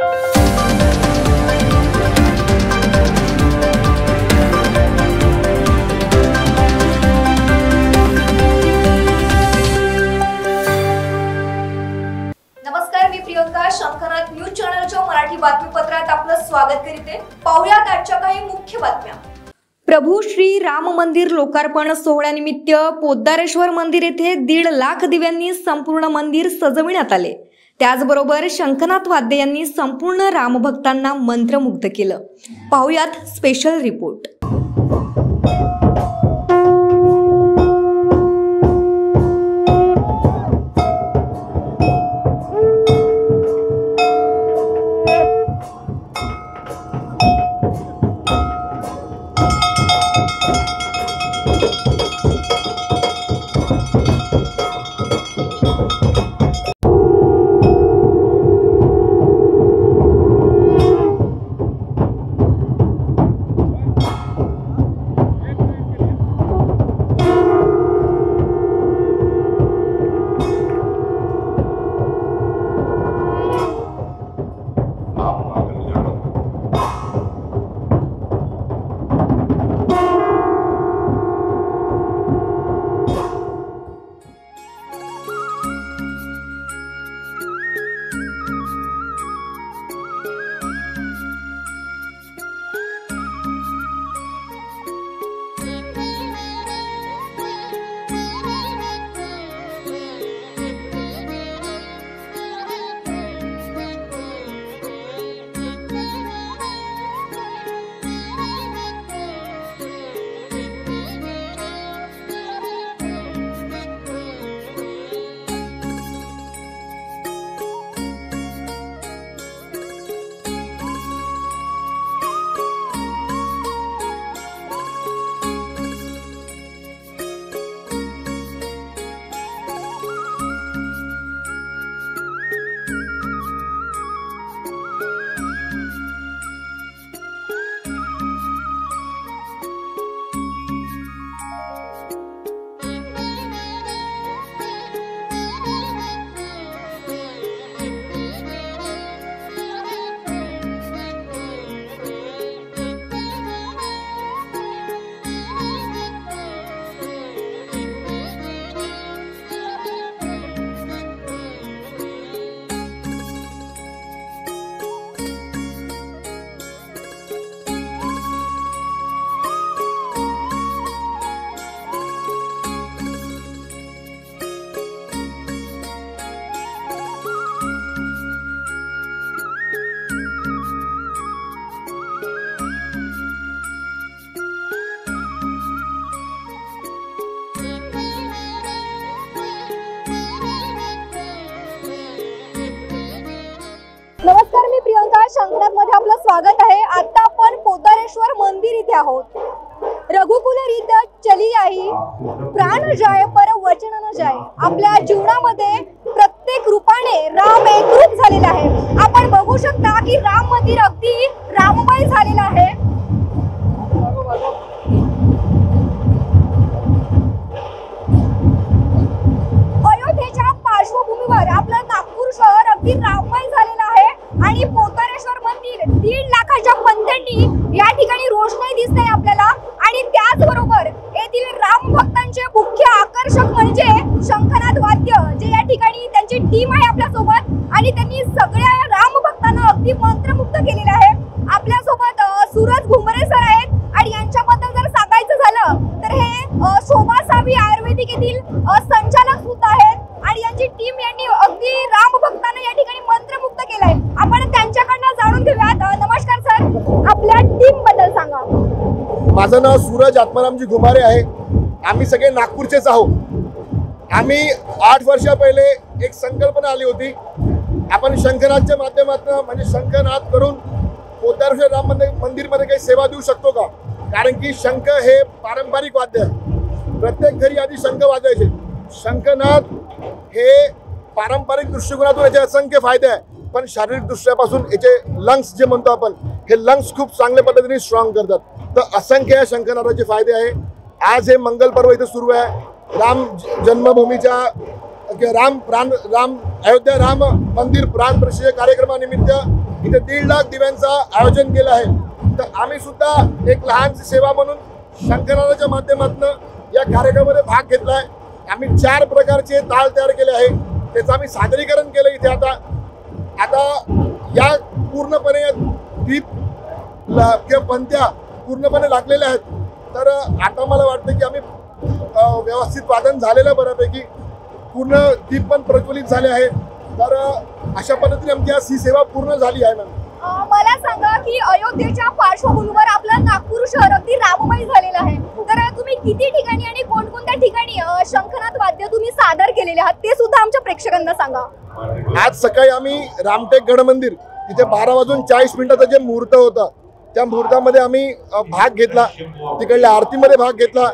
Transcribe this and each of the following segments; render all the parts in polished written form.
नमस्कार, मी प्रियंका. शंखनाथ न्यूज चॅनलच्या मराठी बातमीपत्रात आपलं स्वागत करते. पाहुयात आजच्या काही मुख्य बातम्या. प्रभू श्री राम मंदिर लोकार्पण सोहळ्यानिमित्त पोद्दारेश्वर मंदिर येथे 1.5 लाख दिव्यांनी संपूर्ण मंदिर सजविण्यात आले. त्याचबरोबर शंखनाथ वाद्य यांनी संपूर्ण रामभक्तांना मंत्रमुग्ध केलं. पाहुयात स्पेशल रिपोर्ट. नमस्कार, मी प्रियंका. शंखनाथ मध्ये आपलं स्वागत आहे. आता आपण पोद्दारेश्वर मंदिर इथे आहोत. रघुकुल रीत चली आई, प्राण जाय पर वचन न जाय. आपल्या जीवनामध्ये प्रत्येक रूपाने राम एकरूप झालेला आहे. आपण बघू शकता की राम मंदिर अगदी राममय झालेलं आहे. अयोध्येच्या पार्श्वभूमीवर आपलं नागपूर शहर अगदी राममय झालेलं आहे आणि पोद्दारेश्वर मंदिर 1.5 लाखाच्या पंथांनी या ठिकाणी रोषणाई दिसते आपल्याला. आणि त्याचबरोबर येथील राम भक्तांचे मुख्य आकर्षक म्हणजे शंखनाथ वाद्य, जे या ठिकाणी त्यांची टीम आहे आपल्या सोबत आणि त्यांनी सगळ्या राम भक्तांना अगदी मंत्रमुग्ध केलेले आहे. आपल्या सोबत सूरज घुमरे सर आहेत आणि यांच्याबद्दल जर सांगायचं झालं तर हे शोभा सावी आयुर्वेदिक येथील संचालक सुद्धा आहेत आणि यांची टीम यांनी अगदी राम भक्तांना या ठिकाणी मंत्रमुग्ध केलाय. आपण त्यांच्याकडनं जाणून घेऊयात. नमस्कार सर, आपल्या टीम बद्दल सांगा. माझं नाव सूरज आत्मारामजी घुमारे आहे. आम्ही सगळे नागपूरचेच आहोत. आम्ही 8 वर्ष पहिले एक संकल्पना आली होती, आपण शंखनाथच्या माध्यमातून म्हणजे शंखनाथ करून पोद्दारेश्वर राम मंदिरमध्ये काही सेवा देऊ शकतो का. कारण की शंख हे पारंपरिक वाद्य आहे. प्रत्येक घरी आधी शंख वाजवायचे. शंखनाथ हे पारंपरिक दृष्टिकोनातून याचे असंख्य फायदे आहे, पण शारीरिक दृष्ट्यापासून याचे लंग्स जे म्हणतो आपण, हे लंग्स खूप चांगल्या पद्धतीने स्ट्रॉंग करतात. तर असंख्य या शंखनाथाचे फायदे आहे. आज हे मंगल पर्व इथे सुरू आहे. राम जन्मभूमीच्या राम अयोध्या राम मंदिर प्राण प्रतिष्ठे कार्यक्रमानिमित्त इथे 1.5 लाख दिव्यांचं आयोजन केलं आहे. तर आम्ही सुद्धा एक लहानशी सेवा म्हणून शंकराच्या माध्यमातून या कार्यक्रमामध्ये भाग घेतला आहे. आम्ही 4 प्रकारचे ताल तयार केले आहे, त्याचं आम्ही सादरीकरण केलं इथे. आता या पूर्णपणे दीप किंवा पंत्या पूर्णपणे लागलेल्या आहेत. तर आता मला वाटतं की आम्ही व्यवस्थित वादन झालेलं बऱ्यापैकी, पूर्ण दीप पण प्रज्वलित झाले आहे. तर अशा पद्धतीने आमची आज ही सेवा पूर्ण झाली आहे. मॅम मला सांगा की अयोध्येच्या पार्श्वभूमीवर आपलं नागपूर शहर अगदी राममय झालेलं आहे. तर तुम्ही किती ठिकाणी आणि कोणकोणत्या ठिकाणी शंखनाद वाद्य तुम्ही सादर केलेले आहात ते सुद्धा आमच्या प्रेक्षकांना सांगा. आज सकाळी आम्ही रामटेक गड मंदिर तिथे 12:40 जे मुहूर्त होता त्या मुहूर्तामध्ये आम्ही भाग घेतला. तिकडल्या आरतीमध्ये भाग घेतला.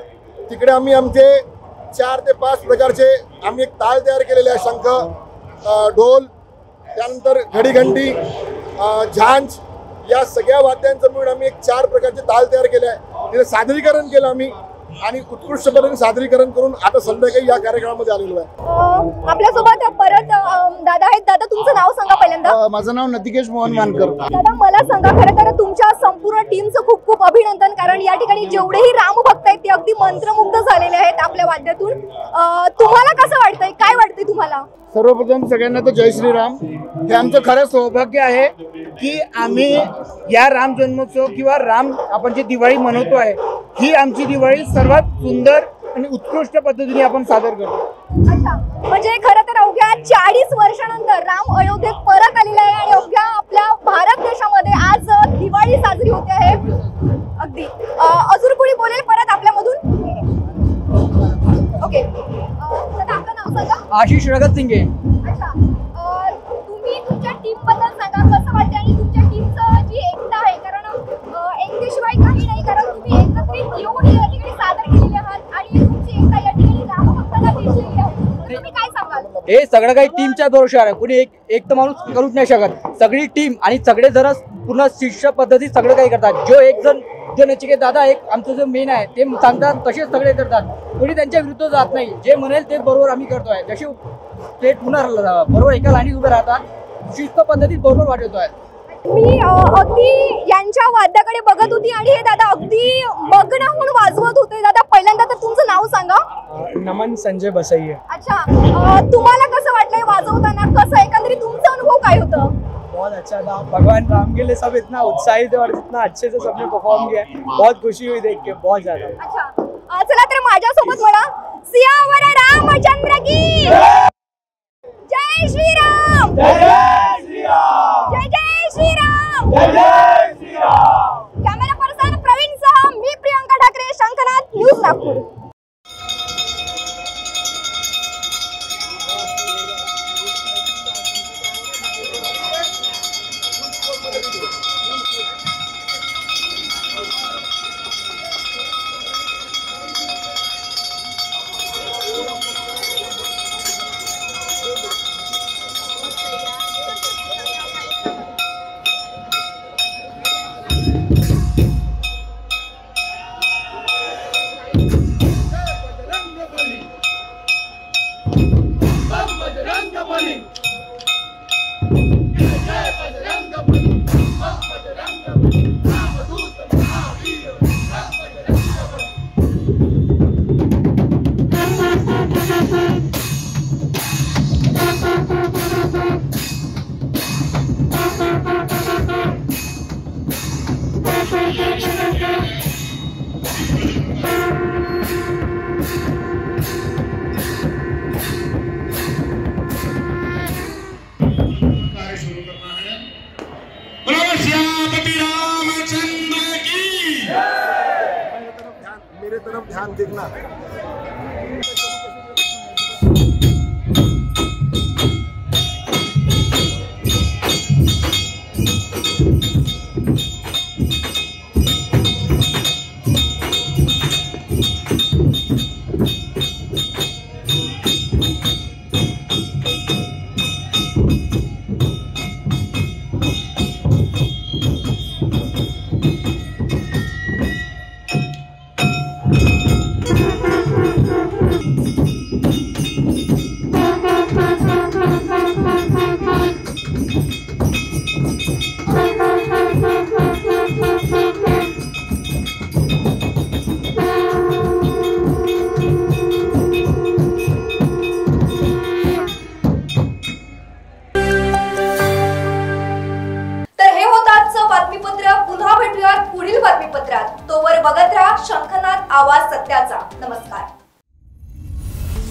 तिकडे आम्ही आमचे 4 ते 5 प्रकारचे आम्ही एक ताल तयार केलेले आहे. शंख, ढोल, त्यानंतर घडीघंटी, झांज या सगळ्या वाद्यांचं मिळून आम्ही एक 4 प्रकारचे ताल तयार केले आहे. तिथे सादरीकरण केलं आम्ही आणि उत्कृष्ट पद्धतीने सादरीकरण करून आता संध्याकाळी या कार्यक्रमामध्ये आलेलो आहे. आपल्यासोबत परत दादा आहेत. दादा तुमचं नाव सांगा पहिल्यांदा. माझं नाव नतिकेश मोहन मानकर. दादा मला सांगा, खरं तर तुमच्या संपूर्ण टीमचं खूप खूप अभिनंदन, कारण या ठिकाणी जेवढेही रामभक्त आहेत ते अगदी मंत्रमुग्ध झालेले आहेत आपल्या वाद्यातून. तुम्हाला कसं वाटतंय, काय वाटतंय तुम्हाला? सर्वप्रथम सगळ्यांना तर जय श्रीराम. हे आमचं खरं सौभाग्य आहे की आम्ही या राम जन्मोत्सव किंवा राम आपण जी दिवाळी मनवतो आहे ही आमची दिवाळी सर्वात सुंदर आणि उत्कृष्ट पद्धतीने आपण सादर करतो. अच्छा, म्हणजे खरं तर अवघ्या 40 वर्षानंतर राम अयोध्येत परत आलेला आहे आणि अवघ्या आपल्या भारत देशामध्ये आज दिवाळी साजरी होते आहे. अगदी अजून कोणी बोलेल परत आपल्यामधून? ओके, दादा आपलं नाव सांगा. आशिष रगत सिंगे. अच्छा, तुम्ही तुमच्या टीम बद्दल सांगा, कसं वाटतं आणि तुमच्या टीमचं जी एकता आहे, कारण एकतेशिवाय काही नाही, कारण तुम्ही एकत्रित येऊन या ठिकाणी सादर केलेले आहात आणि तुमची एकता या ठिकाणी रामभक्तांना दिसलेली आहे. तुम्ही काय सांगाल? हे सगळं काही टीमच्या भरोशावर आहे. कुणी एक तर माणूस करूच नाही शकत. सगळी टीम आणि सगळे जण पूर्ण शिष्य पद्धतीत सगळं काही करतात. जो एक जण जे नचिकेत दादा एक आमचं जो मेन आहे ते सांगतात तसेच सगळे करतात. कोणी त्यांच्या विरुद्ध जात नाही. जे म्हणेल तेच बरोबर आम्ही करतोय. जसे ते पुन्हा बरोबर एका लाईनीत उभे राहतात, शिस्त पद्धतीत बरोबर वाटवतोय. मी अगदी यांच्या वाद्याकडे बघत होती आणि हे दादा अगदी मग्न होऊन वाजवत होते. दादा पहिल्यांदा तर तुमचं नाव सांगा. नमन संजय बसई. अच्छा, तुम्हाला कसं वाटलंय वाजवताना? कसं एकंदरीत तुमचा अनुभव काय होतं? बहुत अच्छा था. भगवान राम के लिए सब इतना उत्साहित है और इतना अच्छे से सबने परफॉर्म किया. बहुत खुशी हुई देख के, बहुत ज्यादा. अच्छा, चला तर माझ्यासोबत म्हणा, सियावर रामचंद्र की जय श्रीराम. जय श्रीराम. जय जय श्रीराम. जय जय श्रीराम. कॅमेरा पर्सन प्रवीण सह मी प्रियंका ठाकरे, शंखनाद न्यूज नागपूर. मेरे तरफ ध्यान देखना. आवाज सत्याचा. नमस्कार.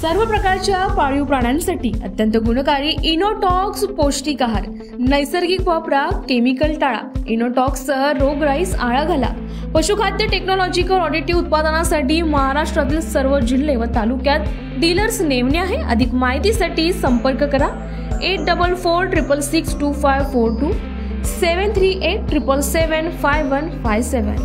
सर्व प्रकारच्या पाळीव प्राण्यांसाठी अत्यंत गुणकारी इनोटॉक्स पौष्टिक आहार. नैसर्गिक वापरा, केमिकल टाळा. इनोटॉक्ससह रोगराईस आळा घाला. पशुखाद्य टेक्नॉलॉजिकल ऑडिटिव्ह उत्पादनासाठी महाराष्ट्रातील सर्व जिल्हे व तालुक्यात डीलर्स नेमणे आहे. अधिक माहितीसाठी संपर्क करा 8446625542 738775157.